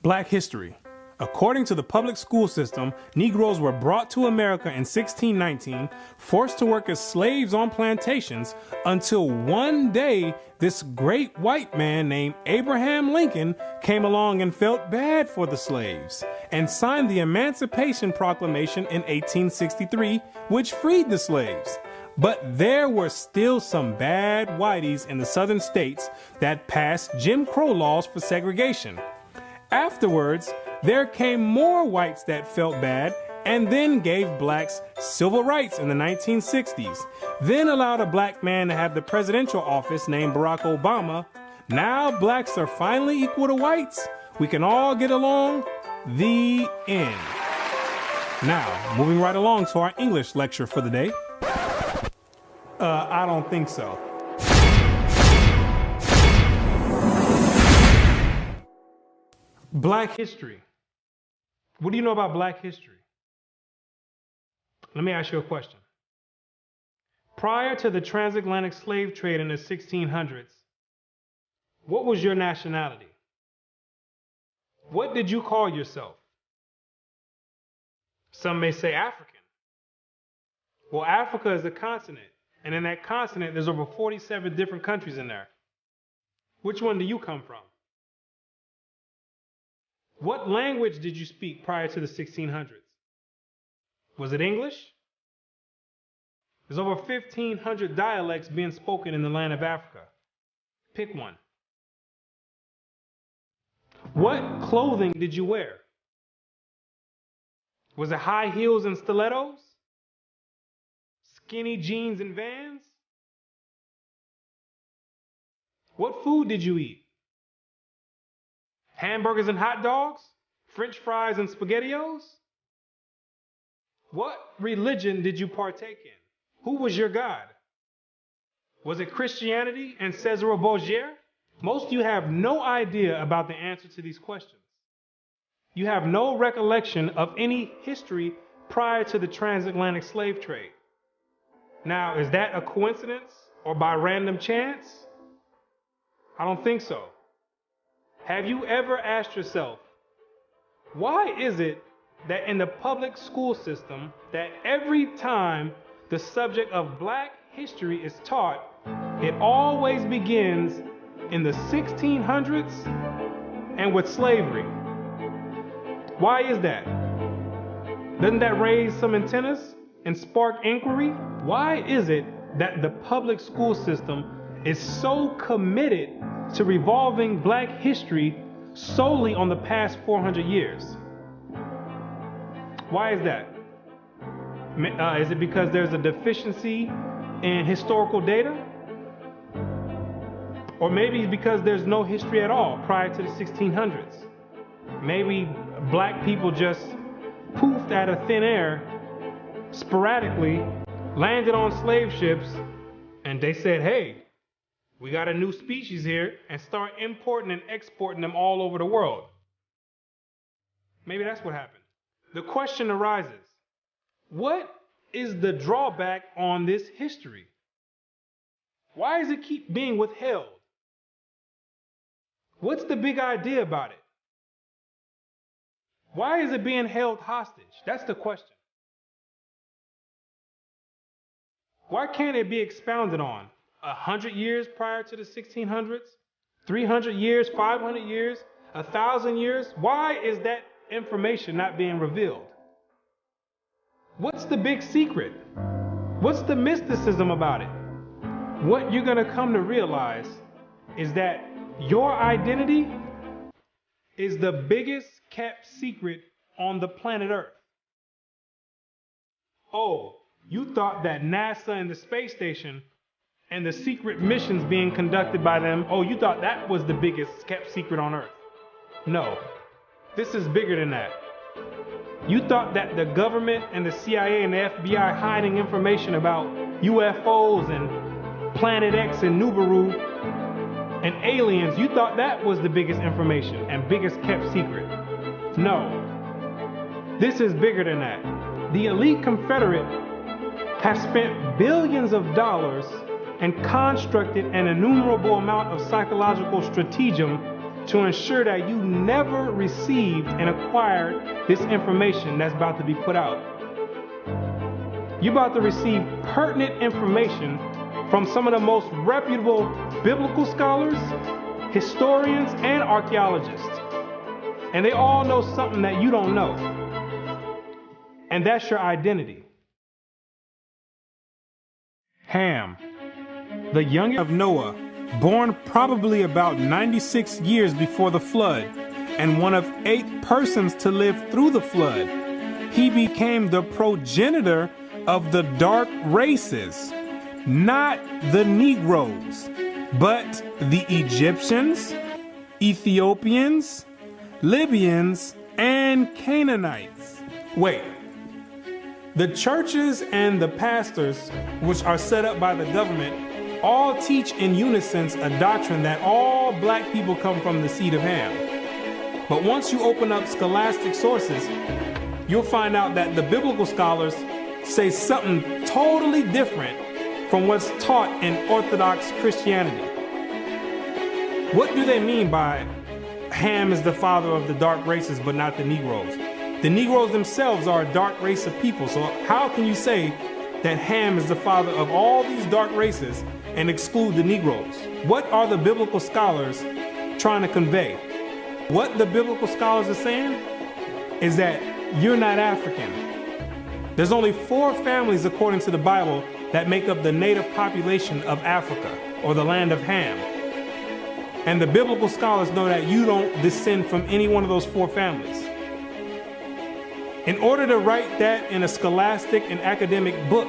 Black history. According to the public school system, Negroes were brought to America in 1619, forced to work as slaves on plantations, until one day this great white man named Abraham Lincoln came along and felt bad for the slaves and signed the Emancipation Proclamation in 1863, which freed the slaves. But there were still some bad whiteys in the southern states that passed Jim Crow laws for segregation. Afterwards, there came more whites that felt bad and then gave blacks civil rights in the 1960s, then allowed a black man to have the presidential office named Barack Obama. Now blacks are finally equal to whites. We can all get along. The end. Now, moving right along to our English lecture for the day. I don't think so. Black history. What do you know about Black history? Let me ask you a question. Prior to the transatlantic slave trade in the 1600s, what was your nationality? What did you call yourself? Some may say African. Well, Africa is a continent, and in that continent, there's over 47 different countries in there. Which one do you come from? What language did you speak prior to the 1600s? Was it English? There's over 1,500 dialects being spoken in the land of Africa. Pick one. What clothing did you wear? Was it high heels and stilettos? Skinny jeans and Vans? What food did you eat? Hamburgers and hot dogs? French fries and SpaghettiOs? What religion did you partake in? Who was your God? Was it Christianity and Cesare Borgia? Most of you have no idea about the answer to these questions. You have no recollection of any history prior to the transatlantic slave trade. Now, is that a coincidence or by random chance? I don't think so. Have you ever asked yourself, why is it that in the public school system that every time the subject of Black history is taught, it always begins in the 1600s and with slavery? Why is that? Doesn't that raise some antennas and spark inquiry? Why is it that the public school system is so committed to revolving Black history solely on the past 400 years? Why is that? Is it because there's a deficiency in historical data? Or maybe because there's no history at all prior to the 1600s. Maybe Black people just poofed out of thin air, sporadically, landed on slave ships, and they said, hey, we got a new species here, and start importing and exporting them all over the world. Maybe that's what happened. The question arises, what is the drawback on this history? Why does it keep being withheld? What's the big idea about it? Why is it being held hostage? That's the question. Why can't it be expounded on? 100 years prior to the 1600s? 300 years, 500 years, 1,000 years? Why is that information not being revealed? What's the big secret? What's the mysticism about it? What you're going to come to realize is that your identity is the biggest kept secret on the planet Earth. Oh, you thought that NASA and the space station and the secret missions being conducted by them, oh, you thought that was the biggest kept secret on Earth. No, this is bigger than that. You thought that the government and the CIA and the FBI hiding information about UFOs and Planet X and Nibiru and aliens, you thought that was the biggest information and biggest kept secret. No, this is bigger than that. The elite Confederate have spent billions of dollars and constructed an innumerable amount of psychological stratagem to ensure that you never received and acquired this information that's about to be put out. You're about to receive pertinent information from some of the most reputable biblical scholars, historians, and archaeologists. And they all know something that you don't know. And that's your identity. Ham, the youngest of Noah, born probably about 96 years before the flood, and one of 8 persons to live through the flood. He became the progenitor of the dark races, not the Negroes, but the Egyptians, Ethiopians, Libyans, and Canaanites. Wait, the churches and the pastors, which are set up by the government, all teach in unison a doctrine that all black people come from the seed of Ham. But once you open up scholastic sources, you'll find out that the biblical scholars say something totally different from what's taught in Orthodox Christianity. What do they mean by Ham is the father of the dark races but not the Negroes? The Negroes themselves are a dark race of people, so how can you say that Ham is the father of all these dark races and exclude the Negroes? What are the biblical scholars trying to convey? What the biblical scholars are saying is that you're not African. There's only 4 families according to the Bible that make up the native population of Africa, or the land of Ham. And the biblical scholars know that you don't descend from any one of those 4 families. In order to write that in a scholastic and academic book,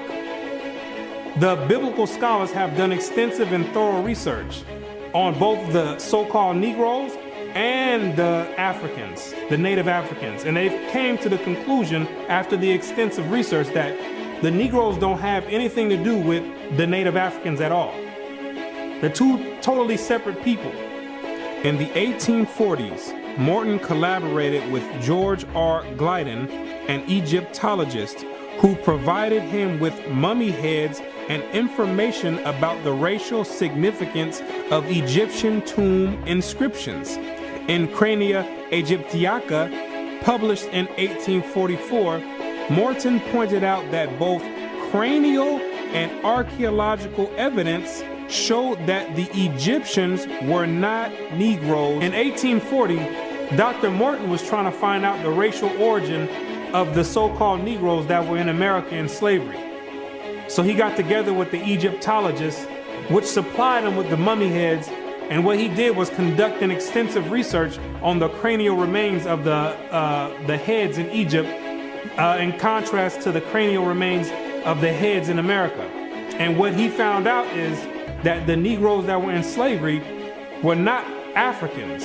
the biblical scholars have done extensive and thorough research on both the so-called Negroes and the Africans, the native Africans. And they came to the conclusion after the extensive research that the Negroes don't have anything to do with the native Africans at all. They're 2 totally separate people. In the 1840s, Morton collaborated with George R. Glyden, an Egyptologist, who provided him with mummy heads and information about the racial significance of Egyptian tomb inscriptions. In Crania Aegyptiaca, published in 1844, Morton pointed out that both cranial and archaeological evidence showed that the Egyptians were not Negroes. In 1840, Dr. Morton was trying to find out the racial origin of the so-called Negroes that were in America in slavery. So he got together with the Egyptologists, which supplied him with the mummy heads, and what he did was conduct an extensive research on the cranial remains of the heads in Egypt, in contrast to the cranial remains of the heads in America. And what he found out is that the Negroes that were in slavery were not Africans.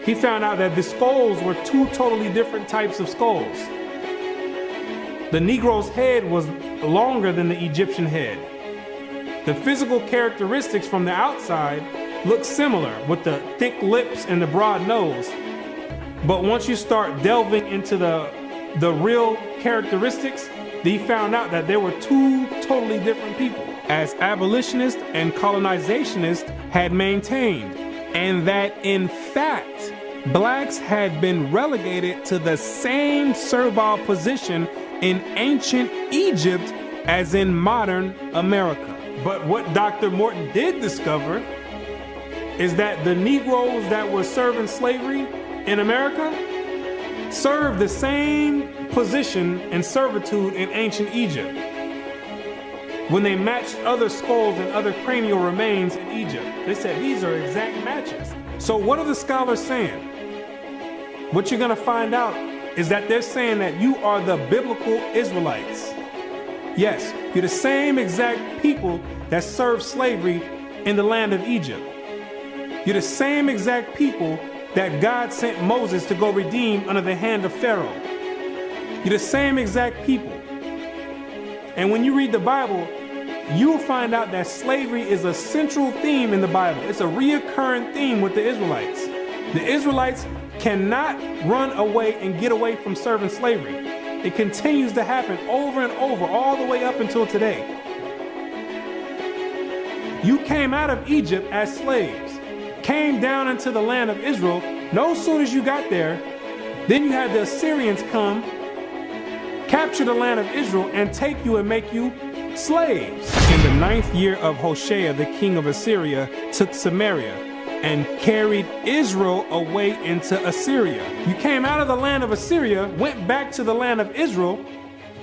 He found out that the skulls were 2 totally different types of skulls. The Negro's head was longer than the Egyptian head. The physical characteristics from the outside look similar, with the thick lips and the broad nose. But once you start delving into the real characteristics, he found out that there were 2 totally different people, as abolitionists and colonizationists had maintained, and that in fact, blacks had been relegated to the same servile position in ancient Egypt as in modern America. But what Dr. Morton did discover is that the Negroes that were serving slavery in America served the same position and servitude in ancient Egypt when they matched other skulls and other cranial remains in Egypt. They said these are exact matches. So what are the scholars saying? What you're going to find out is that they're saying that you are the biblical Israelites. Yes, you're the same exact people that served slavery in the land of Egypt. You're the same exact people that God sent Moses to go redeem under the hand of Pharaoh. You're the same exact people. And when you read the Bible, you'll find out that slavery is a central theme in the Bible. It's a reoccurring theme with the Israelites. The Israelites cannot run away and get away from serving slavery. It continues to happen over and over, all the way up until today. You came out of Egypt as slaves. came down into the land of Israel. No sooner as you got there, then you had the Assyrians come, capture the land of Israel, and take you and make you slaves. In the 9th year of Hoshea, the king of Assyria took Samaria and carried Israel away into Assyria. You came out of the land of Assyria, went back to the land of Israel.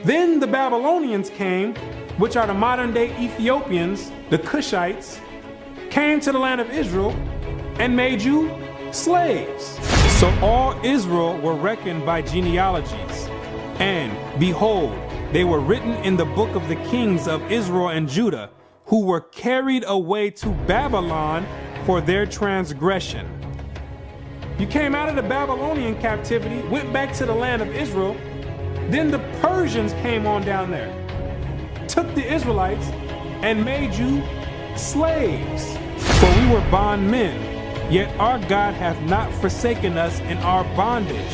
Then the Babylonians came, which are the modern day Ethiopians, the Cushites, came to the land of Israel and made you slaves. So all Israel were reckoned by genealogies. And behold, they were written in the book of the kings of Israel and Judah, who were carried away to Babylon for their transgression. You came out of the Babylonian captivity, went back to the land of Israel. Then the Persians came on down there, took the Israelites and made you slaves. For we were bondmen, yet our God hath not forsaken us in our bondage,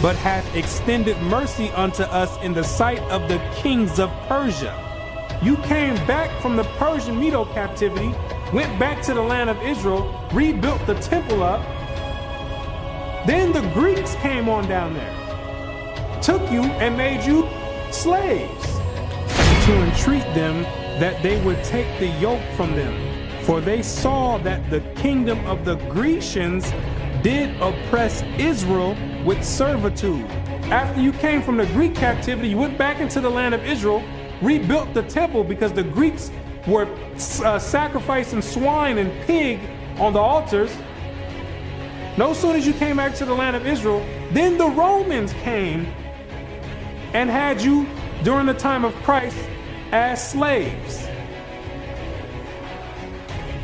but hath extended mercy unto us in the sight of the kings of Persia. You came back from the Persian Medo captivity, went back to the land of Israel, rebuilt the temple up. Then the Greeks came on down there, took you and made you slaves, and to entreat them that they would take the yoke from them. For they saw that the kingdom of the Grecians did oppress Israel with servitude. After you came from the Greek captivity, you went back into the land of Israel, rebuilt the temple because the Greeks were sacrificing swine and pig on the altars. No sooner as you came back to the land of Israel, then the Romans came and had you during the time of Christ as slaves.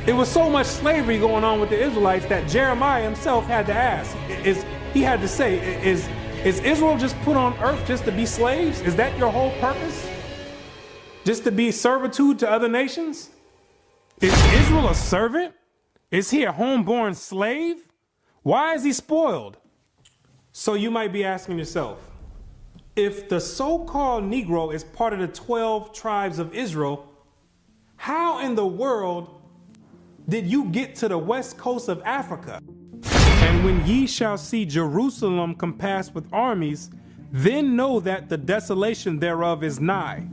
It was so much slavery going on with the Israelites that Jeremiah himself had to ask, is Israel just put on earth just to be slaves? Is that your whole purpose? Just to be servitude to other nations? Is Israel a servant? Is he a homeborn slave? Why is he spoiled? So you might be asking yourself, if the so-called Negro is part of the 12 tribes of Israel, how in the world did you get to the west coast of Africa? And when ye shall see Jerusalem compassed with armies, then know that the desolation thereof is nigh.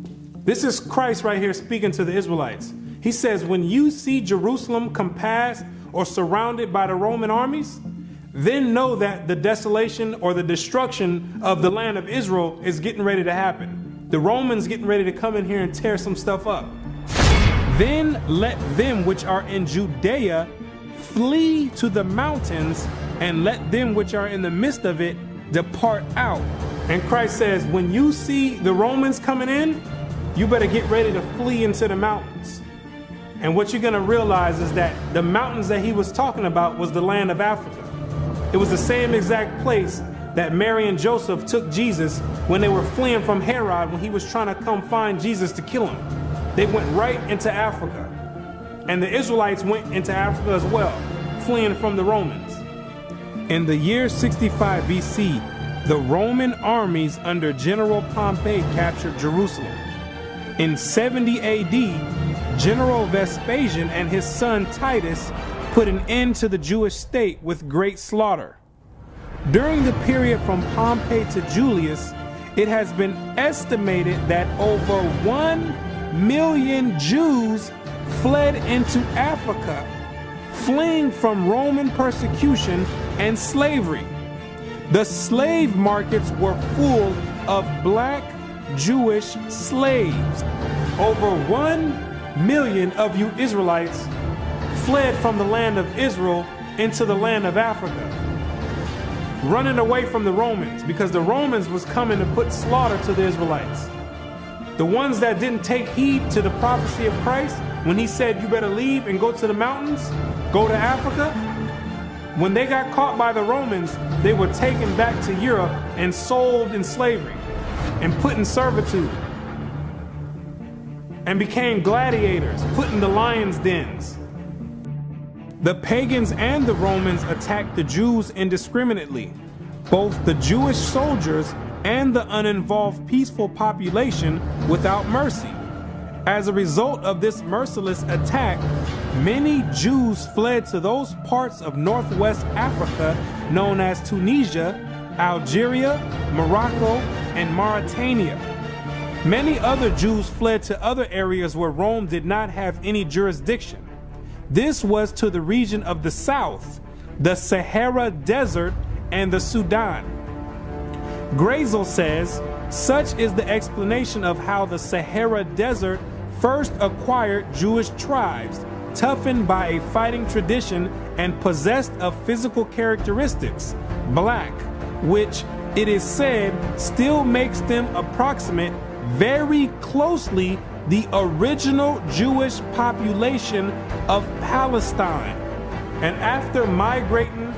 This is Christ right here speaking to the Israelites. He says, when you see Jerusalem compassed or surrounded by the Roman armies, then know that the desolation or the destruction of the land of Israel is getting ready to happen. The Romans getting ready to come in here and tear some stuff up. Then let them which are in Judea flee to the mountains, and let them which are in the midst of it depart out. And Christ says, when you see the Romans coming in, you better get ready to flee into the mountains. And what you're going to realize is that the mountains that he was talking about was the land of Africa. It was the same exact place that Mary and Joseph took Jesus when they were fleeing from Herod when he was trying to come find Jesus to kill him. They went right into Africa. And the Israelites went into Africa as well, fleeing from the Romans. In the year 65 BC, the Roman armies under General Pompey captured Jerusalem. In 70 AD, General Vespasian and his son Titus put an end to the Jewish state with great slaughter. During the period from Pompey to Julius, it has been estimated that over 1 million Jews fled into Africa, fleeing from Roman persecution and slavery. The slave markets were full of black Jewish slaves. Over 1 million of you Israelites fled from the land of Israel into the land of Africa, running away from the Romans because the Romans was coming to put slaughter to the Israelites. The ones that didn't take heed to the prophecy of Christ when he said you better leave and go to the mountains, go to Africa, when they got caught by the Romans, they were taken back to Europe and sold in slavery and put in servitude and became gladiators, put in the lions' dens. The pagans and the Romans attacked the Jews indiscriminately. Both the Jewish soldiers and the uninvolved peaceful population without mercy. As a result of this merciless attack, many Jews fled to those parts of northwest Africa known as Tunisia, Algeria, Morocco, and Mauritania. Many other Jews fled to other areas where Rome did not have any jurisdiction. This was to the region of the south, the Sahara Desert, and the Sudan. Grazel says, such is the explanation of how the Sahara Desert first acquired Jewish tribes, toughened by a fighting tradition and possessed of physical characteristics, black, which it is said still makes them approximate very closely the original Jewish population of Palestine. And after migrating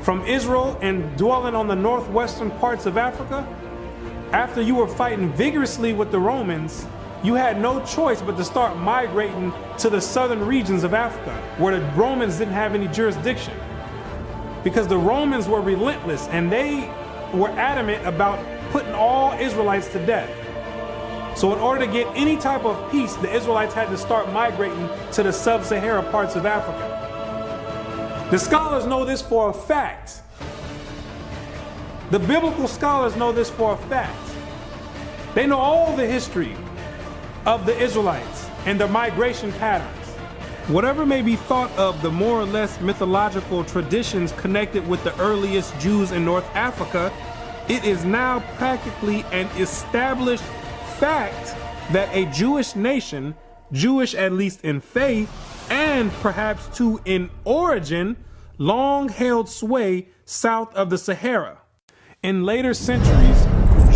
from Israel and dwelling on the northwestern parts of Africa, after you were fighting vigorously with the Romans, you had no choice but to start migrating to the southern regions of Africa, where the Romans didn't have any jurisdiction. Because the Romans were relentless and they were adamant about putting all Israelites to death. So in order to get any type of peace, the Israelites had to start migrating to the sub-Sahara parts of Africa. The scholars know this for a fact. The biblical scholars know this for a fact. They know all the history of the Israelites and their migration patterns. Whatever may be thought of the more or less mythological traditions connected with the earliest Jews in North Africa, it is now practically an established fact that a Jewish nation, Jewish at least in faith and perhaps too in origin, long held sway south of the Sahara. In later centuries,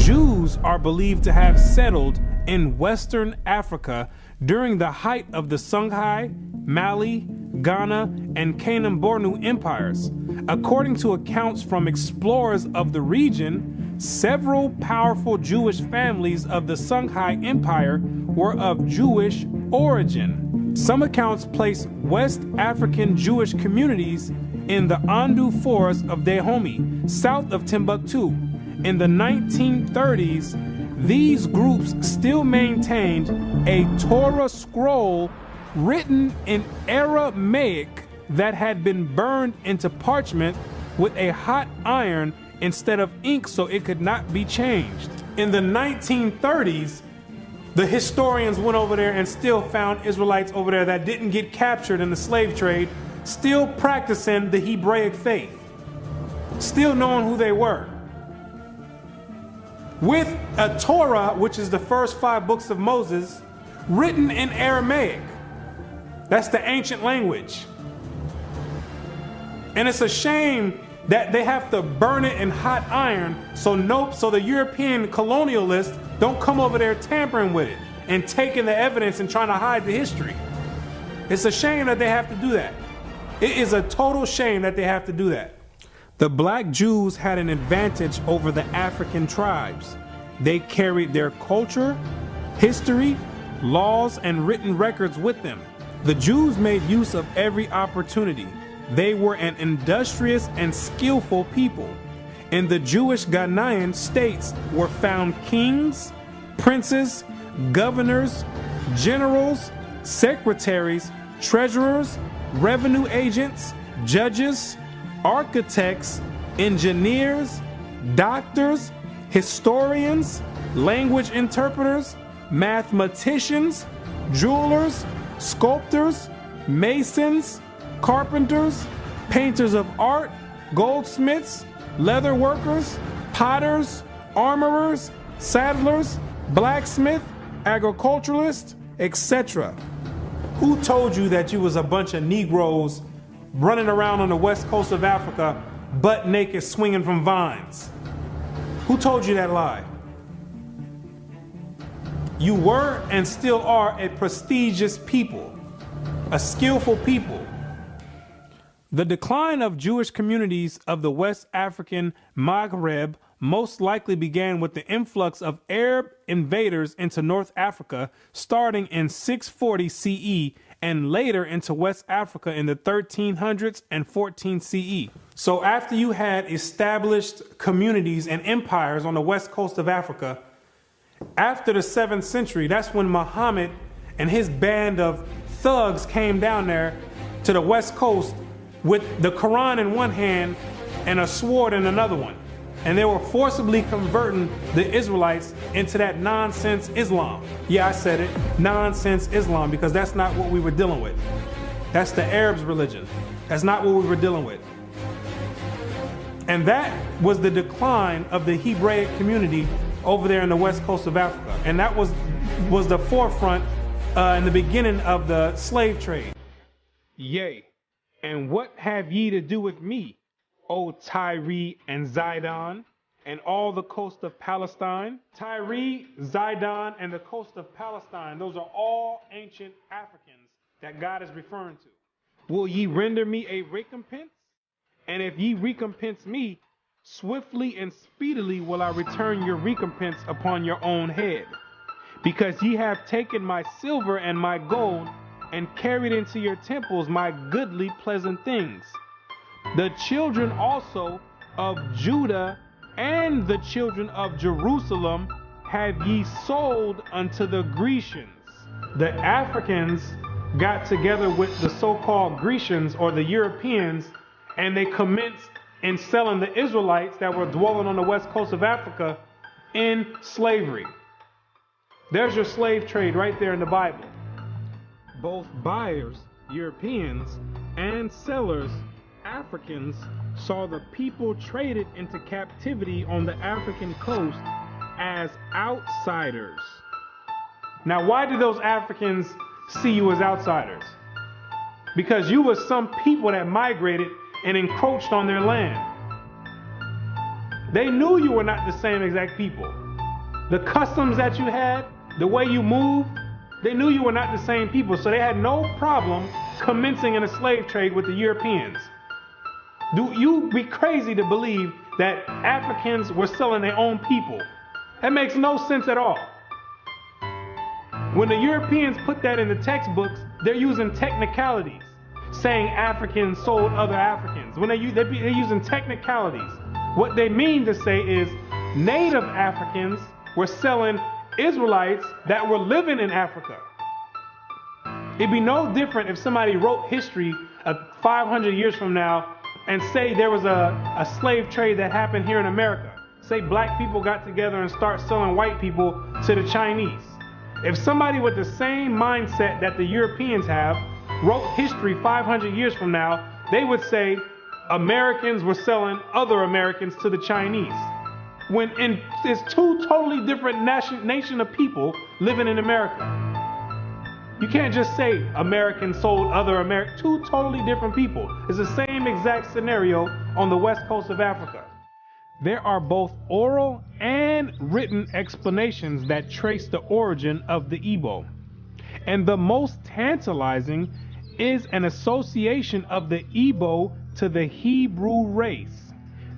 Jews are believed to have settled in Western Africa during the height of the Songhai, Mali, Ghana, and Kanem-Bornu empires. According to accounts from explorers of the region, several powerful Jewish families of the Songhai Empire were of Jewish origin. Some accounts place West African Jewish communities in the Andu Forest of Dahomey, south of Timbuktu. In the 1930s, these groups still maintained a Torah scroll written in Aramaic that had been burned into parchment with a hot iron instead of ink so it could not be changed. In the 1930s, the historians went over there and still found Israelites over there that didn't get captured in the slave trade, still practicing the Hebraic faith, still knowing who they were. With a Torah, which is the first 5 books of Moses, written in Aramaic. That's the ancient language. And it's a shame that they have to burn it in hot iron so the European colonialists don't come over there tampering with it and taking the evidence and trying to hide the history. It's a shame that they have to do that. It is a total shame that they have to do that. The black Jews had an advantage over the African tribes. They carried their culture, history, laws, and written records with them. The Jews made use of every opportunity. They were an industrious and skillful people. In the Jewish Ghanaian states were found kings, princes, governors, generals, secretaries, treasurers, revenue agents, judges, architects, engineers, doctors, historians, language interpreters, mathematicians, jewelers, sculptors, masons, carpenters, painters of art, goldsmiths, leather workers, potters, armorers, saddlers, blacksmith, agriculturalists, etc. Who told you that you was a bunch of Negroes running around on the west coast of Africa, butt naked, swinging from vines? Who told you that lie? You were and still are a prestigious people, a skillful people. The decline of Jewish communities of the West African Maghreb most likely began with the influx of Arab invaders into North Africa starting in 640 CE and later into West Africa in the 1300s and 14 CE. So after you had established communities and empires on the west coast of Africa, after the 7th century, that's when Muhammad and his band of thugs came down there to the West Coast with the Quran in one hand and a sword in another one. And they were forcibly converting the Israelites into that nonsense Islam. Yeah, I said it, nonsense Islam, because that's not what we were dealing with. That's the Arabs' religion. That's not what we were dealing with. And that was the decline of the Hebraic community over there in the west coast of Africa. And that was the forefront in the beginning of the slave trade. Yea, and what have ye to do with me, O Tyre and Zidon, and all the coast of Palestine? Tyre, Zidon, and the coast of Palestine, those are all ancient Africans that God is referring to. Will ye render me a recompense? And if ye recompense me, swiftly and speedily will I return your recompense upon your own head. Because ye have taken my silver and my gold, and carried into your temples my goodly pleasant things. The children also of Judah and the children of Jerusalem have ye sold unto the Grecians. The Africans got together with the so-called Grecians or the Europeans, and they commenced in selling the Israelites that were dwelling on the west coast of Africa in slavery. There's your slave trade right there in the Bible. Both buyers, Europeans, and sellers, Africans, saw the people traded into captivity on the African coast as outsiders. Now, why did those Africans see you as outsiders? Because you were some people that migrated and encroached on their land. They knew you were not the same exact people. The customs that you had, the way you moved, they knew you were not the same people, so they had no problem commencing in a slave trade with the Europeans. Do you be crazy to believe that Africans were selling their own people? That makes no sense at all. When the Europeans put that in the textbooks, they're using technicalities, saying Africans sold other Africans. When they're using technicalities, what they mean to say is native Africans were selling Israelites that were living in Africa. It'd be no different if somebody wrote history 500 years from now and say there was a slave trade that happened here in America. Say black people got together and start selling white people to the Chinese. If somebody with the same mindset that the Europeans have wrote history 500 years from now, they would say Americans were selling other Americans to the Chinese. When it's two totally different nation of people living in America. You can't just say Americans sold other Americans. Two totally different people. It's the same exact scenario on the west coast of Africa. There are both oral and written explanations that trace the origin of the Igbo. And the most tantalizing is an association of the Igbo to the Hebrew race.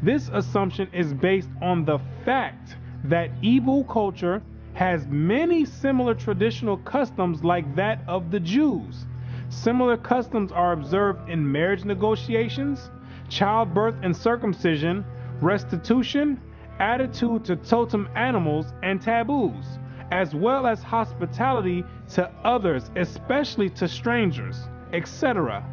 This assumption is based on the fact that Igbo culture has many similar traditional customs like that of the Jews. Similar customs are observed in marriage negotiations, childbirth and circumcision, restitution, attitude to totem animals and taboos, as well as hospitality to others, especially to strangers, etc.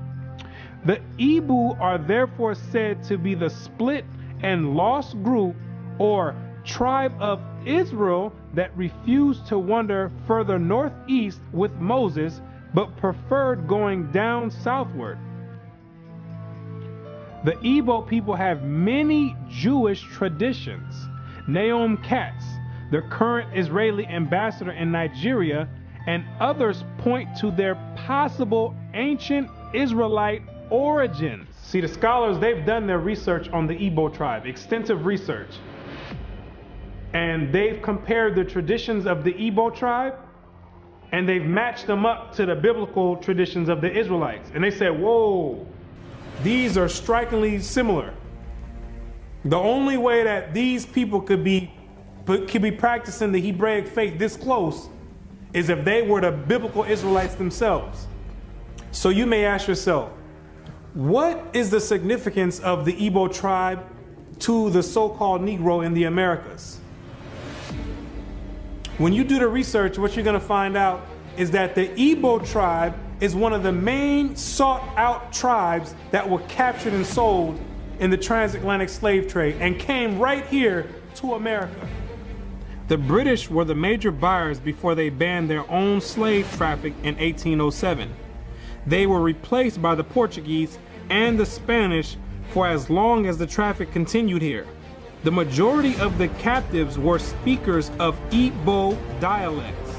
The Igbo are therefore said to be the split and lost group or tribe of Israel that refused to wander further northeast with Moses, but preferred going down southward. The Igbo people have many Jewish traditions. Naomi Katz, the current Israeli ambassador in Nigeria, and others point to their possible ancient Israelite origins. See, the scholars, they've done their research on the Igbo tribe, extensive research. And they've compared the traditions of the Igbo tribe, and they've matched them up to the biblical traditions of the Israelites. And they said, whoa, these are strikingly similar. The only way that these people could be practicing the Hebraic faith this close is if they were the biblical Israelites themselves. So you may ask yourself, what is the significance of the Igbo tribe to the so-called Negro in the Americas? When you do the research, what you're going to find out is that the Igbo tribe is one of the main sought-out tribes that were captured and sold in the transatlantic slave trade and came right here to America. The British were the major buyers before they banned their own slave traffic in 1807. They were replaced by the Portuguese and the Spanish for as long as the traffic continued here. The majority of the captives were speakers of Igbo dialects.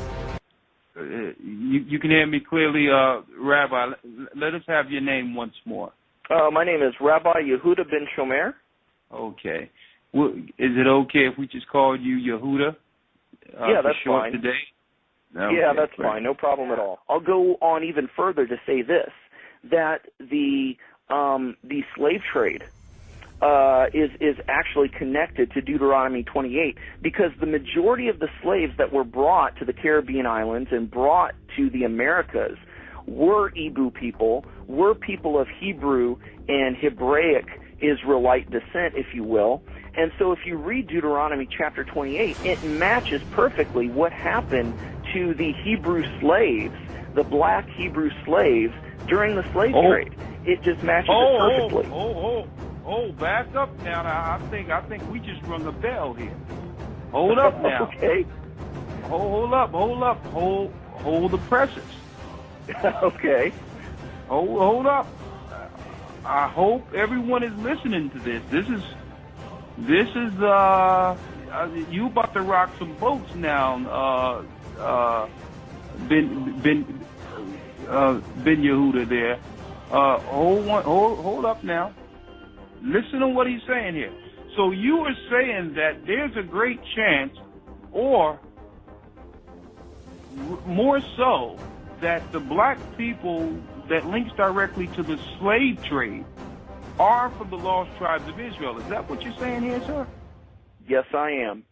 You can hear me clearly, Rabbi. Let us have your name once more. My name is Rabbi Yehuda ben Shomer. Okay. Well, is it okay if we just call you Yehuda? Yeah, that's fine. Today? Okay, yeah, that's great. fine. No problem at all. I'll go on even further to say this, that the slave trade is actually connected to Deuteronomy 28, because the majority of the slaves that were brought to the Caribbean islands and brought to the Americas were Igbo people, were people of Hebrew and Hebraic Israelite descent, if you will. And so if you read Deuteronomy chapter 28, it matches perfectly what happened to the Hebrew slaves, the black Hebrew slaves, during the slave trade. It just matches it perfectly. Back up now. I think we just rung a bell here. Hold up now. Okay. Hold up. Hold the presses. Okay. Hold up. I hope everyone is listening to this. This is you about to rock some boats now, Ben Yehuda there. Hold up now. Listen to what he's saying here. So you are saying that there's a great chance, or more so, that the black people that links directly to the slave trade are from the lost tribes of Israel. Is that what you're saying here, sir? Yes, I am.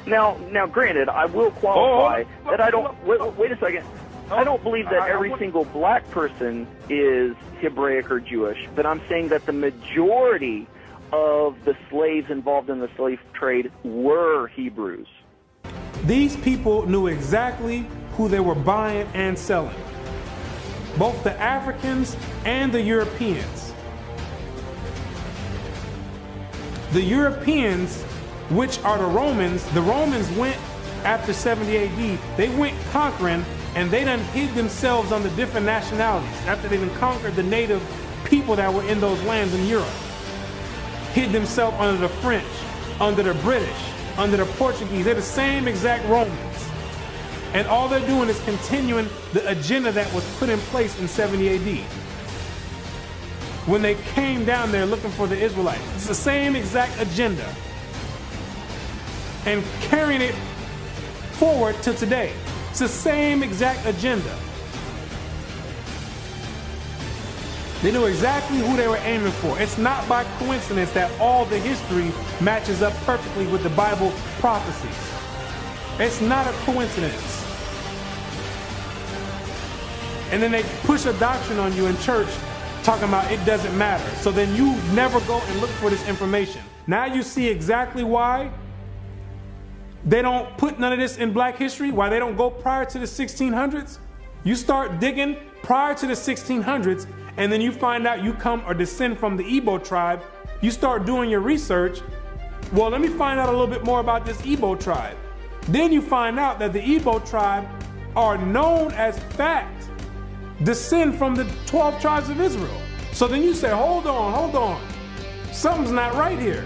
Now, granted, I will qualify that I don't. Wait a second. I don't believe that every single black person is Hebraic or Jewish, but I'm saying that the majority of the slaves involved in the slave trade were Hebrews. These people knew exactly who they were buying and selling, both the Africans and the Europeans. The Europeans, which are the Romans went after 70 AD, they went conquering, and they done hid themselves under different nationalities after they done conquered the native people that were in those lands in Europe. Hid themselves under the French, under the British, under the Portuguese. They're the same exact Romans. And all they're doing is continuing the agenda that was put in place in 70 AD. When they came down there looking for the Israelites. It's the same exact agenda. And carrying it forward to today. It's the same exact agenda. They knew exactly who they were aiming for. It's not by coincidence that all the history matches up perfectly with the Bible prophecies. It's not a coincidence. And then they push a doctrine on you in church talking about it doesn't matter. So then you never go and look for this information. Now you see exactly why they don't put none of this in black history, why they don't go prior to the 1600s. You start digging prior to the 1600s, and then you find out you come or descend from the Igbo tribe. You start doing your research. Well, let me find out a little bit more about this Igbo tribe. Then you find out that the Igbo tribe are known as fact descend from the 12 tribes of Israel. So then you say, hold on. Something's not right here.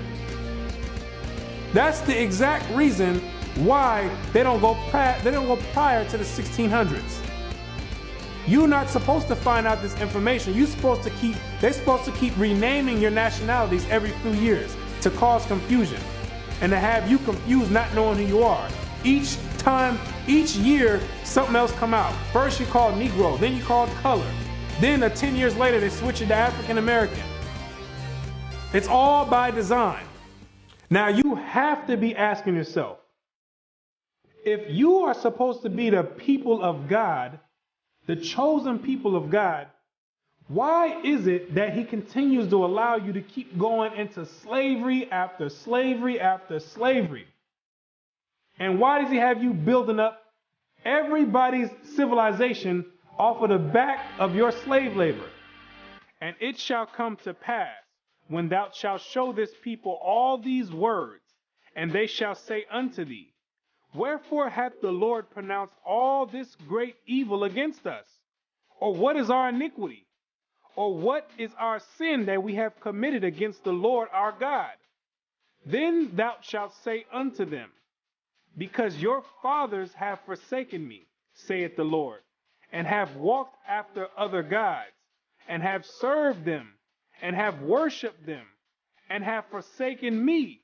That's the exact reason why they don't go prior to the 1600s. You're not supposed to find out this information. They're supposed to keep renaming your nationalities every few years to cause confusion and to have you confused not knowing who you are. Each year, something else come out. First you called Negro, then you called color. Then 10 years later, they switch it to African American. It's all by design. Now you have to be asking yourself, if you are supposed to be the people of God, the chosen people of God, why is it that he continues to allow you to keep going into slavery after slavery after slavery? And why does he have you building up everybody's civilization off of the back of your slave labor. And it shall come to pass, when thou shalt show this people all these words, and they shall say unto thee, Wherefore hath the Lord pronounced all this great evil against us? Or what is our iniquity? Or what is our sin that we have committed against the Lord our God? Then thou shalt say unto them, Because your fathers have forsaken me, saith the Lord, and have walked after other gods, and have served them, and have worshipped them, and have forsaken me,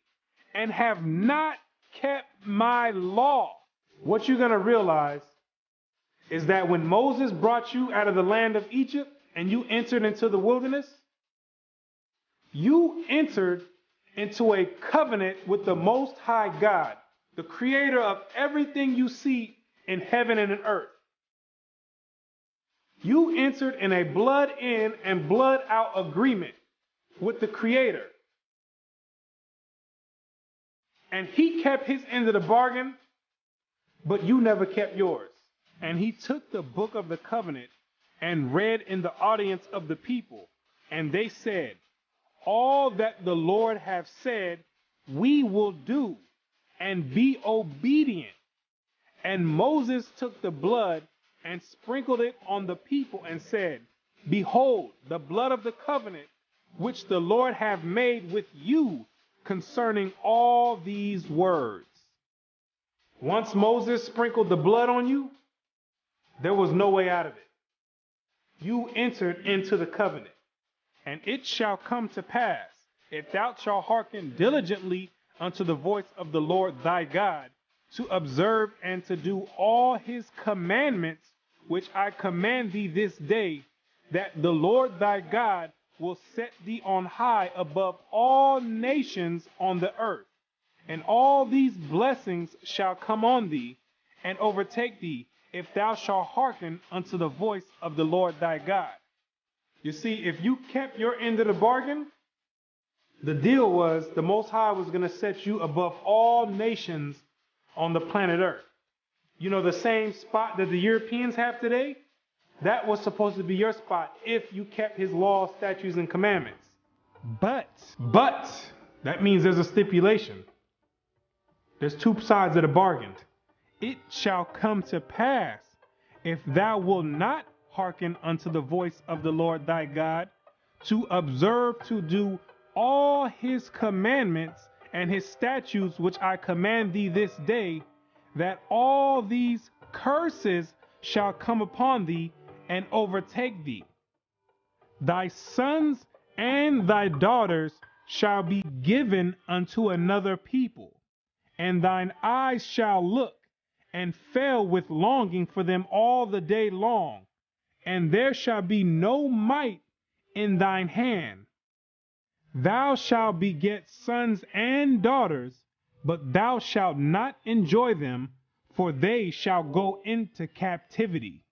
and have not kept my law. What you're going to realize is that when Moses brought you out of the land of Egypt and you entered into the wilderness, you entered into a covenant with the Most High God, the creator of everything you see in heaven and in earth. You entered in a blood in and blood out agreement with the creator. And he kept his end of the bargain, but you never kept yours. And he took the book of the covenant and read in the audience of the people. And they said, All that the Lord hath said, we will do, and be obedient. And Moses took the blood and sprinkled it on the people and said, Behold, the blood of the covenant which the Lord hath made with you concerning all these words. Once Moses sprinkled the blood on you, there was no way out of it. You entered into the covenant. And it shall come to pass, if thou shalt hearken diligently unto the voice of the Lord thy God, to observe and to do all his commandments, which I command thee this day, that the Lord thy God will set thee on high above all nations on the earth. And all these blessings shall come on thee and overtake thee, if thou shalt hearken unto the voice of the Lord thy God. You see, if you kept your end of the bargain, the deal was the Most High was going to set you above all nations on the planet Earth. You know, the same spot that the Europeans have today, that was supposed to be your spot if you kept his laws, statutes, and commandments. But, that means there's a stipulation. There's two sides of the bargain. It shall come to pass, if thou wilt not hearken unto the voice of the Lord thy God, to observe to do all his commandments and his statutes which I command thee this day, that all these curses shall come upon thee and overtake thee. Thy sons and thy daughters shall be given unto another people, and thine eyes shall look and fail with longing for them all the day long, and there shall be no might in thine hand. Thou shalt beget sons and daughters, but thou shalt not enjoy them, for they shall go into captivity.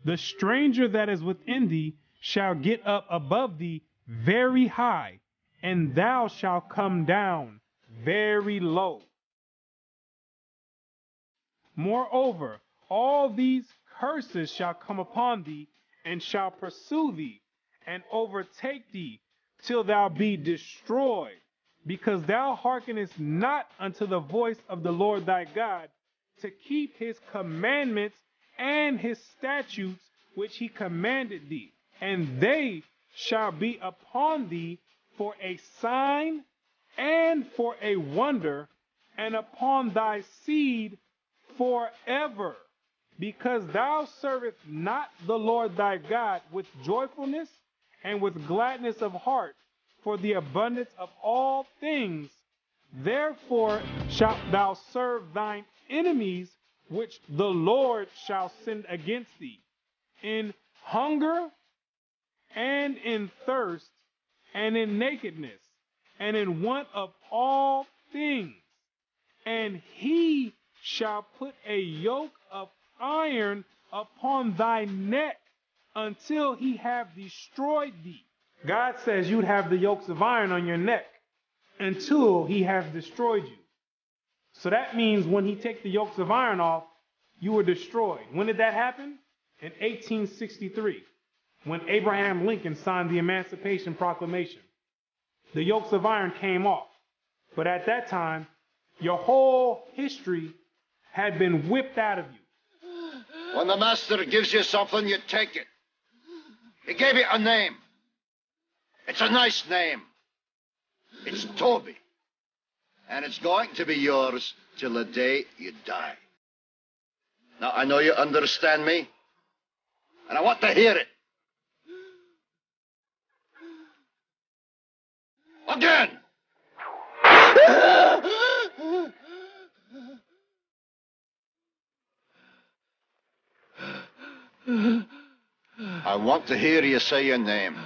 The stranger that is within thee shall get up above thee very high, and thou shalt come down very low. Moreover, all these curses shall come upon thee, and shall pursue thee, and overtake thee, till thou be destroyed, because thou hearkenest not unto the voice of the Lord thy God, to keep his commandments and his statutes which he commanded thee. And they shall be upon thee for a sign and for a wonder, and upon thy seed forever, because thou servest not the Lord thy God with joyfulness and with gladness of heart, for the abundance of all things. Therefore shalt thou serve thine enemies, which the Lord shall send against thee, in hunger and in thirst and in nakedness and in want of all things. And he shall put a yoke of iron upon thy neck until he have destroyed thee. God says you'd have the yokes of iron on your neck until he has destroyed you. So that means when he takes the yokes of iron off, you were destroyed. When did that happen? in 1863 when Abraham Lincoln signed the Emancipation Proclamation. The yokes of iron came off. But at that time, your whole history had been whipped out of you. When the master gives you something, you take it. He gave you a name. It's a nice name. It's Toby. And it's going to be yours till the day you die. Now, I know you understand me, and I want to hear it. Again! I want to hear you say your name.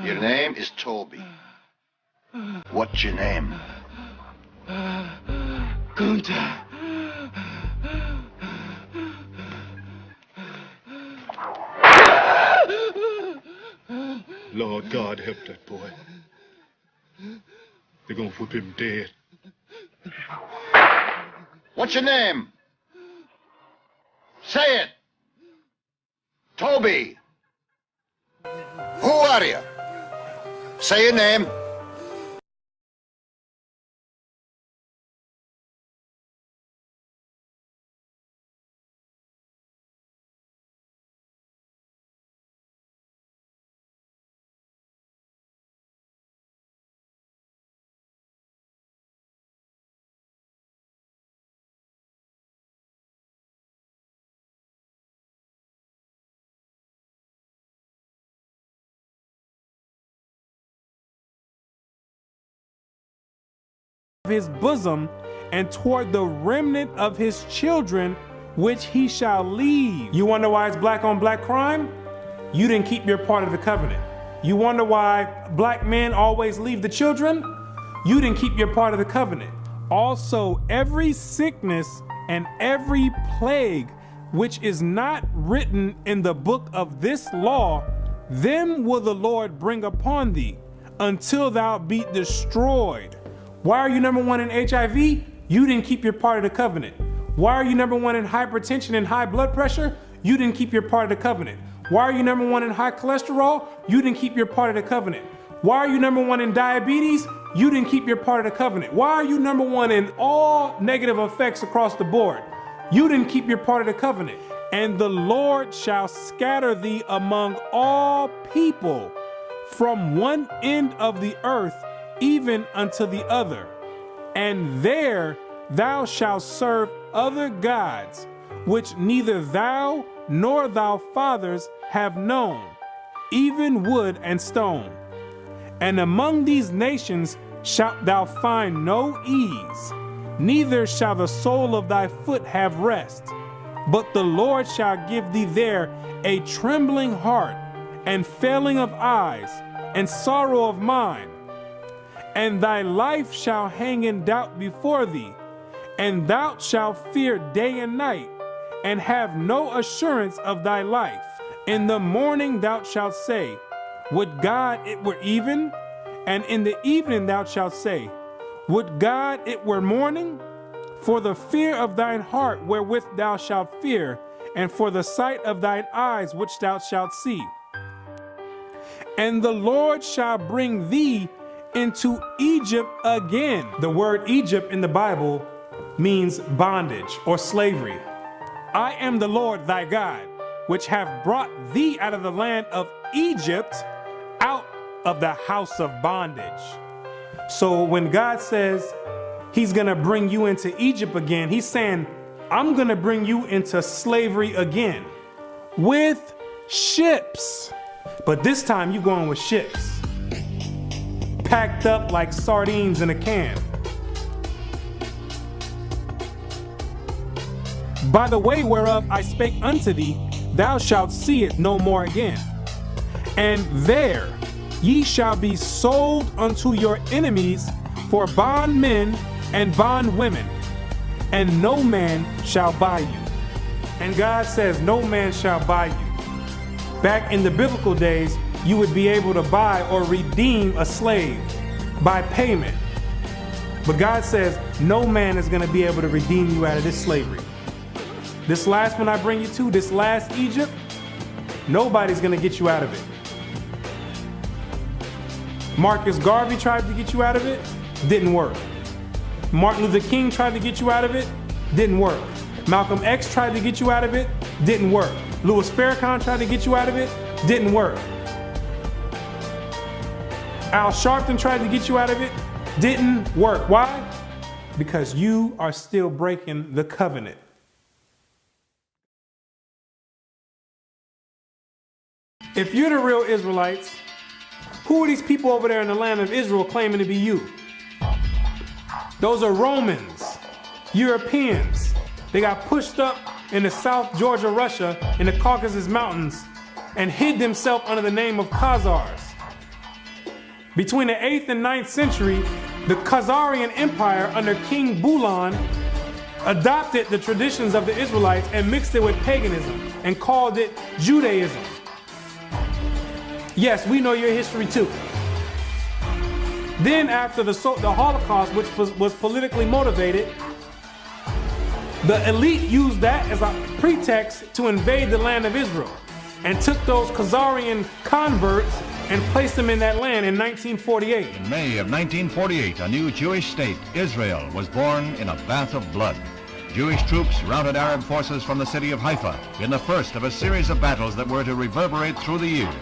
Your name is Toby. What's your name? Kunta. Lord God, help that boy. They're gonna whip him dead. What's your name? Say it. Toby. Who are you? Say your name. His bosom and toward the remnant of his children which he shall leave. You wonder why it's black on black crime? You didn't keep your part of the covenant. You wonder why black men always leave the children? You didn't keep your part of the covenant. Also, every sickness and every plague which is not written in the book of this law, them will the Lord bring upon thee until thou be destroyed. Why are you number one in HIV? You didn't keep your part of the covenant. Why are you number one in hypertension and high blood pressure? You didn't keep your part of the covenant. Why are you number one in high cholesterol? You didn't keep your part of the covenant. Why are you number one in diabetes? You didn't keep your part of the covenant. Why are you number one in all negative effects across the board? You didn't keep your part of the covenant. And the Lord shall scatter thee among all people from one end of the earth even unto the other. And there thou shalt serve other gods, which neither thou nor thy fathers have known, even wood and stone. And among these nations shalt thou find no ease, neither shall the sole of thy foot have rest. But the Lord shall give thee there a trembling heart, and failing of eyes, and sorrow of mind. And thy life shall hang in doubt before thee, and thou shalt fear day and night, and have no assurance of thy life. In the morning thou shalt say, would God it were even? And in the evening thou shalt say, would God it were morning? For the fear of thine heart wherewith thou shalt fear, and for the sight of thine eyes which thou shalt see. And the Lord shall bring thee into Egypt again. The word Egypt in the Bible means bondage or slavery. I am the Lord thy God, which have brought thee out of the land of Egypt, out of the house of bondage. So when God says he's gonna bring you into Egypt again, he's saying, I'm gonna bring you into slavery again with ships. But this time you're going with ships, packed up like sardines in a can. By the way whereof I spake unto thee, thou shalt see it no more again. And there ye shall be sold unto your enemies for bondmen and bondwomen, and no man shall buy you. And God says no man shall buy you. Back in the biblical days, you would be able to buy or redeem a slave by payment. But God says no man is going to be able to redeem you out of this slavery. This last one I bring you to, this last Egypt, nobody's going to get you out of it. Marcus Garvey tried to get you out of it, didn't work. Martin Luther King tried to get you out of it, didn't work. Malcolm X tried to get you out of it, didn't work. Louis Farrakhan tried to get you out of it, didn't work. Al Sharpton tried to get you out of it, didn't work. Why? Because you are still breaking the covenant. If you're the real Israelites, who are these people over there in the land of Israel claiming to be you? Those are Romans, Europeans. They got pushed up in the South Georgia, Russia, in the Caucasus Mountains, and hid themselves under the name of Khazars. Between the 8th and 9th century, the Khazarian Empire under King Bulan adopted the traditions of the Israelites and mixed it with paganism and called it Judaism. Yes, we know your history too. Then after the Holocaust, which was politically motivated, the elite used that as a pretext to invade the land of Israel and took those Khazarian converts and placed them in that land in 1948. In May of 1948, a new Jewish state, Israel, was born in a bath of blood. Jewish troops routed Arab forces from the city of Haifa in the first of a series of battles that were to reverberate through the years.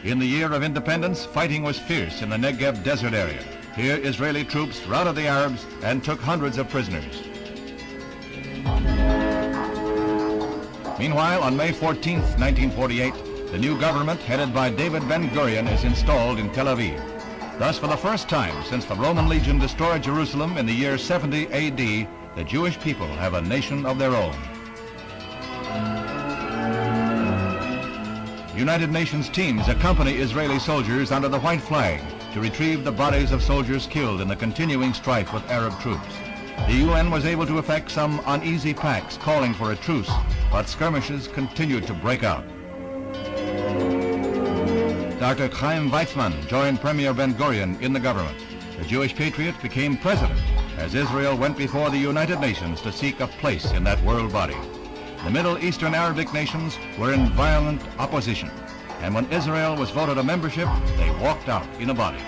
In the year of independence, fighting was fierce in the Negev desert area. Here, Israeli troops routed the Arabs and took hundreds of prisoners. Meanwhile, on May 14, 1948, the new government headed by David Ben-Gurion is installed in Tel Aviv. Thus, for the first time since the Roman legion destroyed Jerusalem in the year 70 AD, the Jewish people have a nation of their own. United Nations teams accompany Israeli soldiers under the white flag to retrieve the bodies of soldiers killed in the continuing strife with Arab troops. The UN was able to effect some uneasy pacts calling for a truce, but skirmishes continued to break out. Dr. Chaim Weizmann joined Premier Ben-Gurion in the government. The Jewish patriot became president as Israel went before the United Nations to seek a place in that world body. The Middle Eastern Arabic nations were in violent opposition, and when Israel was voted a membership, they walked out in a body.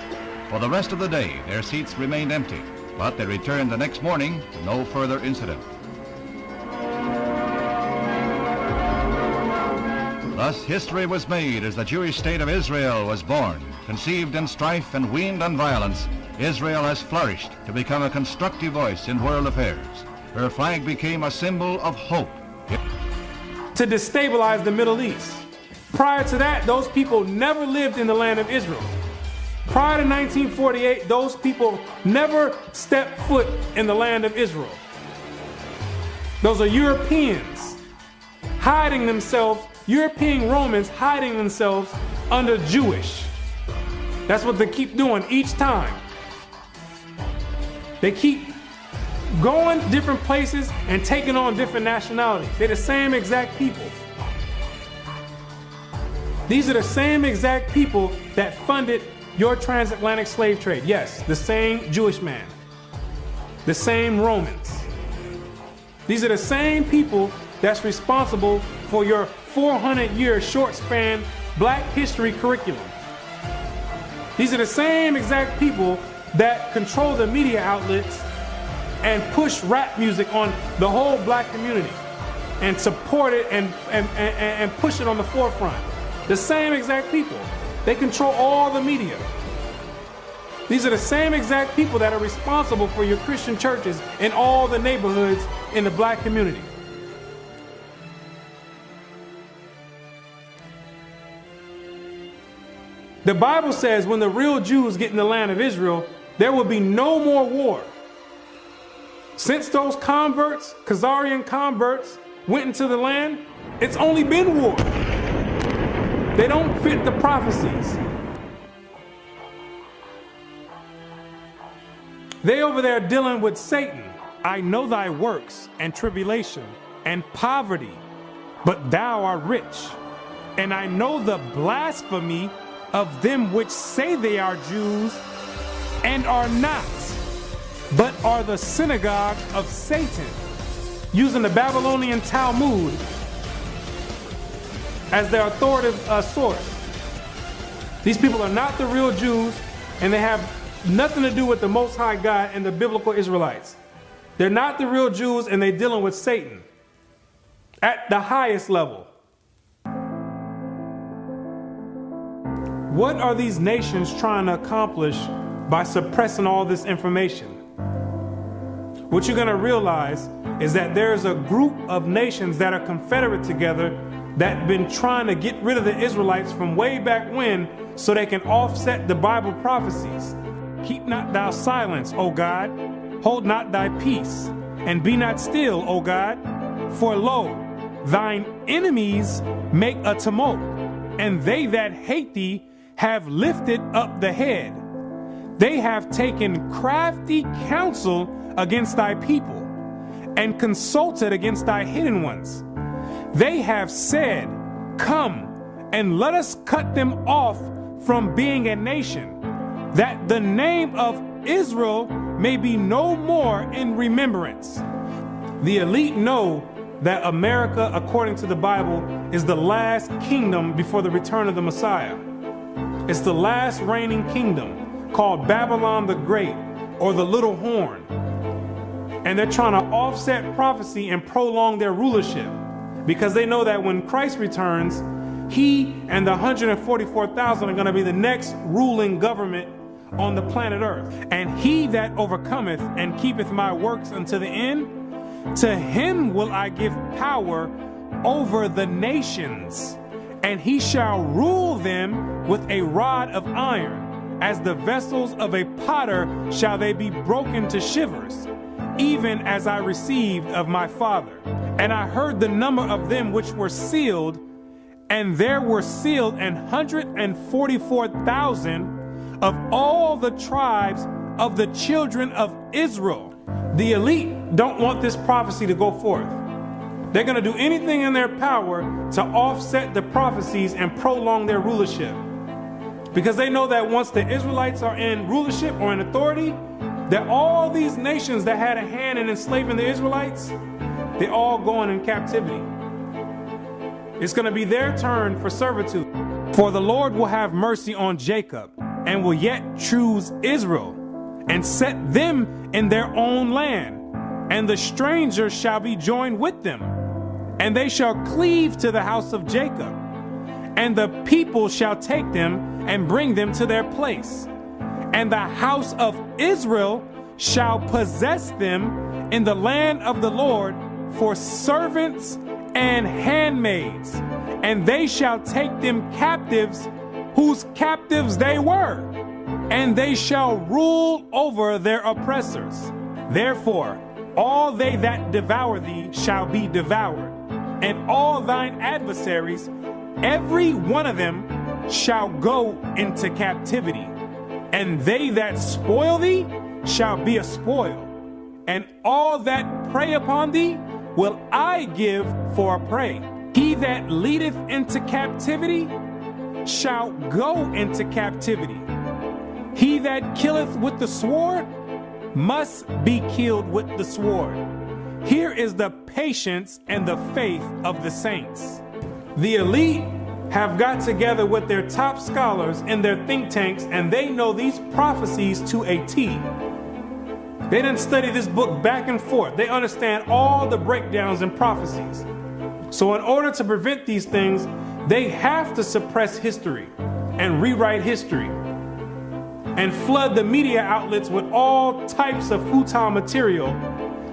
For the rest of the day, their seats remained empty, but they returned the next morning to no further incident. Thus, history was made as the Jewish state of Israel was born. Conceived in strife and weaned on violence, Israel has flourished to become a constructive voice in world affairs. Her flag became a symbol of hope. To destabilize the Middle East. Prior to that, those people never lived in the land of Israel. Prior to 1948, those people never stepped foot in the land of Israel. Those are Europeans hiding themselves, European Romans hiding themselves under Jewish. That's what they keep doing each time. They keep going different places and taking on different nationalities. They're the same exact people. These are the same exact people that funded your transatlantic slave trade. Yes, the same Jewish man, the same Romans. These are the same people that's responsible for your 400-year short span Black history curriculum. These are the same exact people that control the media outlets and push rap music on the whole Black community and support it and push it on the forefront. The same exact people. They control all the media. These are the same exact people that are responsible for your Christian churches in all the neighborhoods in the Black community. The Bible says when the real Jews get in the land of Israel, there will be no more war. Since those converts, Khazarian converts, went into the land, it's only been war. They don't fit the prophecies. They over there dealing with Satan. I know thy works and tribulation and poverty, but thou art rich. And I know the blasphemy of them which say they are Jews and are not, but are the synagogue of Satan, using the Babylonian Talmud as their authoritative source. These people are not the real Jews, and they have nothing to do with the Most High God and the biblical Israelites. They're not the real Jews, and they're dealing with Satan at the highest level. What are these nations trying to accomplish by suppressing all this information? What you're going to realize is that there's a group of nations that are confederate together that have been trying to get rid of the Israelites from way back when, so they can offset the Bible prophecies. Keep not thou silence, O God. Hold not thy peace, and be not still, O God. For lo, thine enemies make a tumult, and they that hate thee have lifted up the head. They have taken crafty counsel against thy people, and consulted against thy hidden ones. They have said, come, and let us cut them off from being a nation, that the name of Israel may be no more in remembrance. The elite know that America, according to the Bible, is the last kingdom before the return of the Messiah. It's the last reigning kingdom, called Babylon the Great, or the Little Horn. And they're trying to offset prophecy and prolong their rulership, because they know that when Christ returns, he and the 144,000 are going to be the next ruling government on the planet Earth. And he that overcometh and keepeth my works unto the end, to him will I give power over the nations, and he shall rule them with a rod of iron. As the vessels of a potter shall they be broken to shivers, even as I received of my Father. And I heard the number of them which were sealed, and there were sealed 144,000 of all the tribes of the children of Israel. The elite don't want this prophecy to go forth. They're going to do anything in their power to offset the prophecies and prolong their rulership, because they know that once the Israelites are in rulership or in authority, that all these nations that had a hand in enslaving the Israelites, they're all going in captivity. It's going to be their turn for servitude. For the Lord will have mercy on Jacob, and will yet choose Israel, and set them in their own land. And the strangers shall be joined with them, and they shall cleave to the house of Jacob. And the people shall take them and bring them to their place. And the house of Israel shall possess them in the land of the Lord for servants and handmaids, and they shall take them captives, whose captives they were, and they shall rule over their oppressors. Therefore, all they that devour thee shall be devoured, and all thine adversaries, every one of them, shall go into captivity. And they that spoil thee shall be a spoil, and all that prey upon thee will I give for a prey. He that leadeth into captivity shall go into captivity. He that killeth with the sword must be killed with the sword. Here is the patience and the faith of the saints. The elite have got together with their top scholars in their think tanks, and they know these prophecies to a T. They didn't study this book back and forth. They understand all the breakdowns and prophecies. So in order to prevent these things, they have to suppress history and rewrite history and flood the media outlets with all types of futile material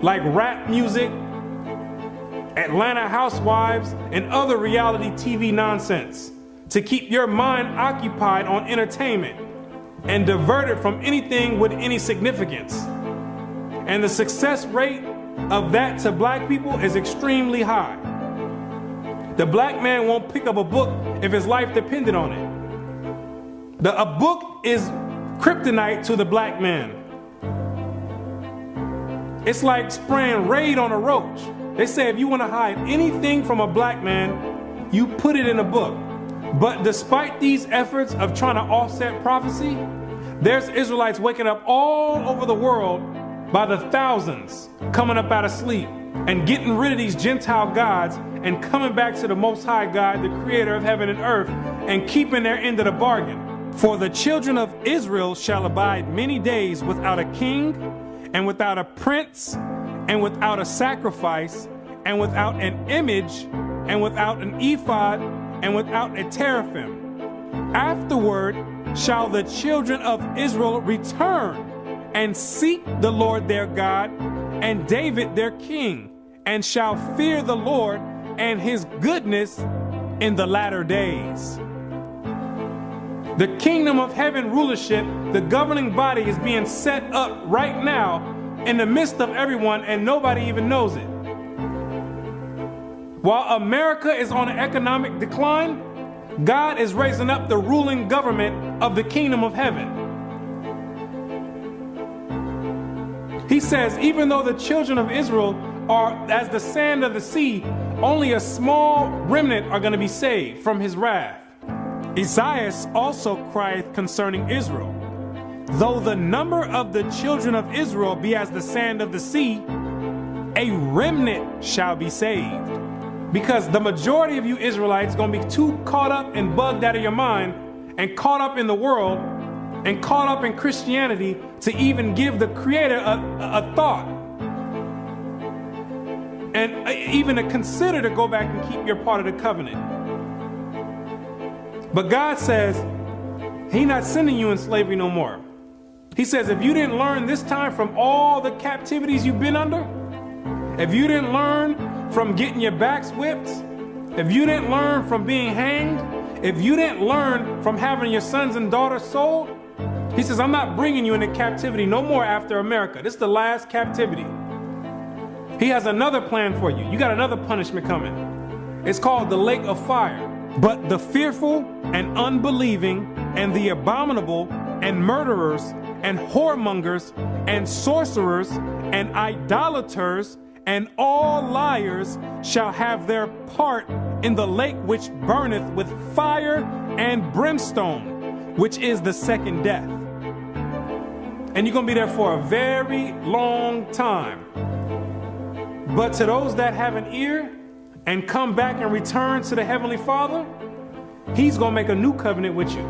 like rap music, Atlanta Housewives, and other reality TV nonsense to keep your mind occupied on entertainment and diverted from anything with any significance. And the success rate of that to black people is extremely high. The black man won't pick up a book if his life depended on it. A book is kryptonite to the black man. It's like spraying Raid on a roach. They say if you want to hide anything from a black man, you put it in a book. But despite these efforts of trying to offset prophecy, There's Israelites waking up all over the world by the thousands, coming up out of sleep and getting rid of these Gentile gods and coming back to the Most High God, the creator of heaven and earth, and keeping their end of the bargain. For the children of Israel shall abide many days without a king, and without a prince, and without a sacrifice, and without an image, and without an ephod, and without a teraphim. Afterward shall the children of Israel return and seek the Lord their God and David their king, and shall fear the Lord and his goodness in the latter days. The kingdom of heaven rulership, the governing body, is being set up right now in the midst of everyone, and nobody even knows it. While America is on an economic decline, God is raising up the ruling government of the kingdom of heaven. He says, even though the children of Israel are as the sand of the sea, only a small remnant are going to be saved from his wrath. Isaiah also crieth concerning Israel, though the number of the children of Israel be as the sand of the sea, a remnant shall be saved. Because the majority of you Israelites are going to be too caught up and bugged out of your mind and caught up in the world and caught up in Christianity to even give the Creator a thought. And even to consider to go back and keep your part of the covenant. But God says, He's not sending you in slavery no more. He says, if you didn't learn this time from all the captivities you've been under, if you didn't learn from getting your backs whipped, if you didn't learn from being hanged, if you didn't learn from having your sons and daughters sold, He says, I'm not bringing you into captivity no more after America. This is the last captivity. He has another plan for you. You got another punishment coming. It's called the lake of fire. But the fearful and unbelieving and the abominable and murderers and whoremongers and sorcerers and idolaters and all liars shall have their part in the lake which burneth with fire and brimstone, which is the second death. And you're going to be there for a very long time. But to those that have an ear and come back and return to the Heavenly Father, He's going to make a new covenant with you.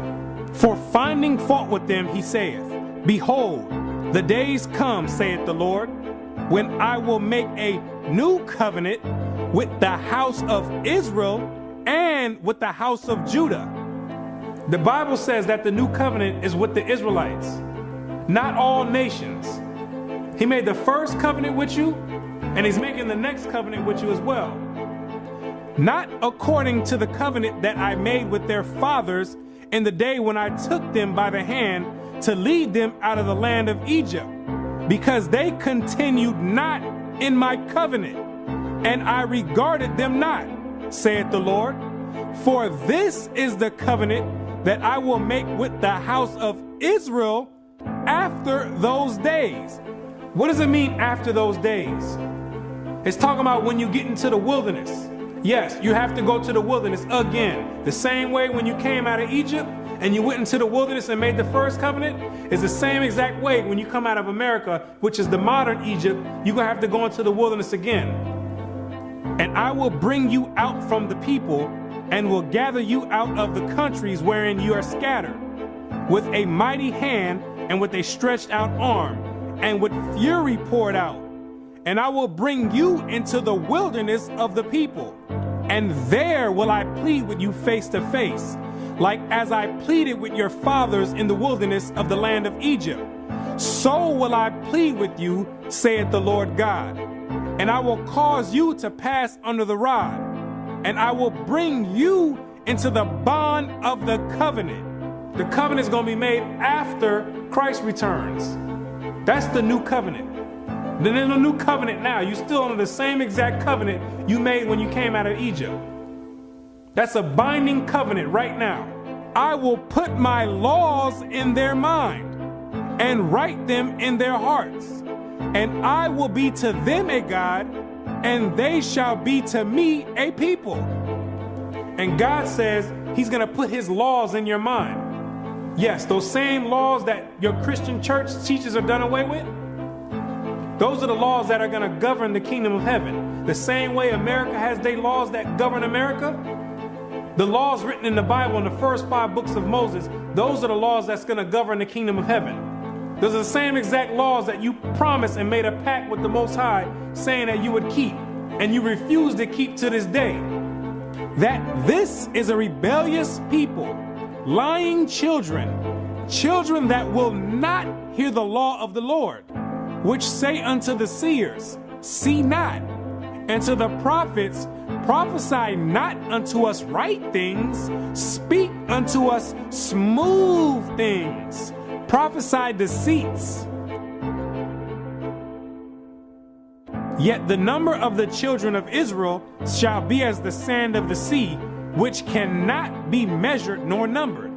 For finding fault with them, He saith, Behold, the days come, saith the Lord, when I will make a new covenant with the house of Israel and with the house of Judah. The Bible says that the new covenant is with the Israelites, not all nations. He made the first covenant with you, and He's making the next covenant with you as well. Not according to the covenant that I made with their fathers in the day when I took them by the hand to lead them out of the land of Egypt, because they continued not in my covenant, and I regarded them not, saith the Lord. For this is the covenant that I will make with the house of Israel after those days. What does it mean after those days? It's talking about when you get into the wilderness. Yes, you have to go to the wilderness again. The same way when you came out of Egypt and you went into the wilderness and made the first covenant, is the same exact way when you come out of America, which is the modern Egypt, you're going to have to go into the wilderness again. And I will bring you out from the people and will gather you out of the countries wherein you are scattered, with a mighty hand and with a stretched out arm, and with fury poured out. And I will bring you into the wilderness of the people, and there will I plead with you face to face, like as I pleaded with your fathers in the wilderness of the land of Egypt. So will I plead with you, saith the Lord God. And I will cause you to pass under the rod, and I will bring you into the bond of the covenant. The covenant is going to be made after Christ returns. That's the new covenant. Then in the new covenant now, you're still under the same exact covenant you made when you came out of Egypt. That's a binding covenant right now. I will put my laws in their mind and write them in their hearts. And I will be to them a God, and they shall be to me a people. And God says He's going to put His laws in your mind. Yes, those same laws that your Christian church teaches are done away with, those are the laws that are going to govern the kingdom of heaven. The same way America has their laws that govern America, the laws written in the Bible in the first 5 books of Moses, those are the laws that's going to govern the kingdom of heaven. Those are the same exact laws that you promised and made a pact with the Most High saying that you would keep, and you refuse to keep to this day. That this is a rebellious people, lying children, children that will not hear the law of the Lord, which say unto the seers, see not, and to the prophets, prophesy not unto us right things, speak unto us smooth things, prophesy deceits. Yet the number of the children of Israel shall be as the sand of the sea, which cannot be measured nor numbered.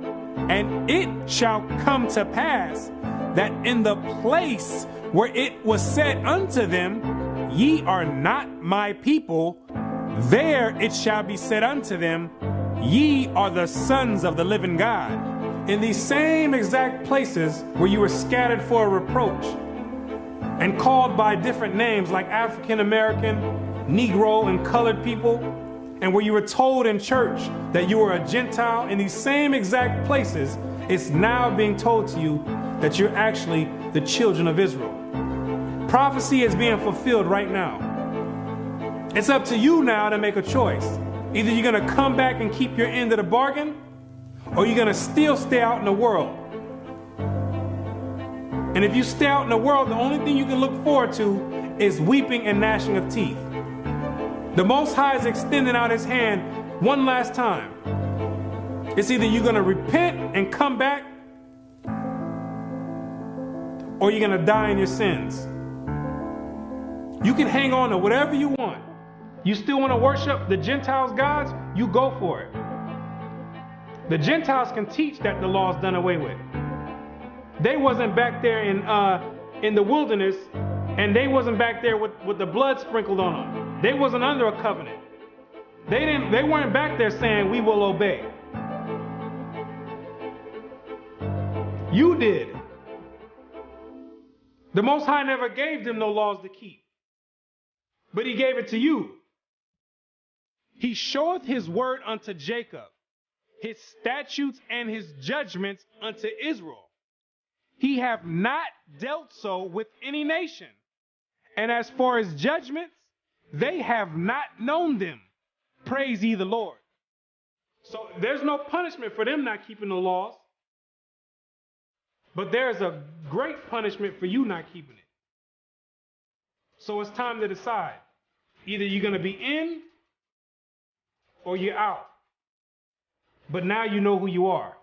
And it shall come to pass that in the place where it was said unto them, ye are not my people, there it shall be said unto them, ye are the sons of the living God. In these same exact places where you were scattered for a reproach and called by different names like African American, Negro, and colored people, and where you were told in church that you were a Gentile, in these same exact places, it's now being told to you that you're actually the children of Israel. Prophecy is being fulfilled right now. It's up to you now to make a choice. Either you're going to come back and keep your end of the bargain, or you're going to still stay out in the world. And if you stay out in the world, the only thing you can look forward to is weeping and gnashing of teeth. The Most High is extending out his hand one last time. It's either you're going to repent and come back, or you're going to die in your sins. You can hang on to whatever you want. You still want to worship the Gentiles' gods? You go for it. The Gentiles can teach that the law is done away with. They wasn't back there in the wilderness, and they wasn't back there with the blood sprinkled on them. They wasn't under a covenant. They weren't back there saying, we will obey. You did. The Most High never gave them no laws to keep, but he gave it to you. He showeth his word unto Jacob, his statutes and his judgments unto Israel. He have not dealt so with any nation. And as for his judgments, they have not known them. Praise ye the Lord. So there's no punishment for them not keeping the laws. But there's a great punishment for you not keeping it. So it's time to decide. Either you're going to be in or you're out. But now you know who you are.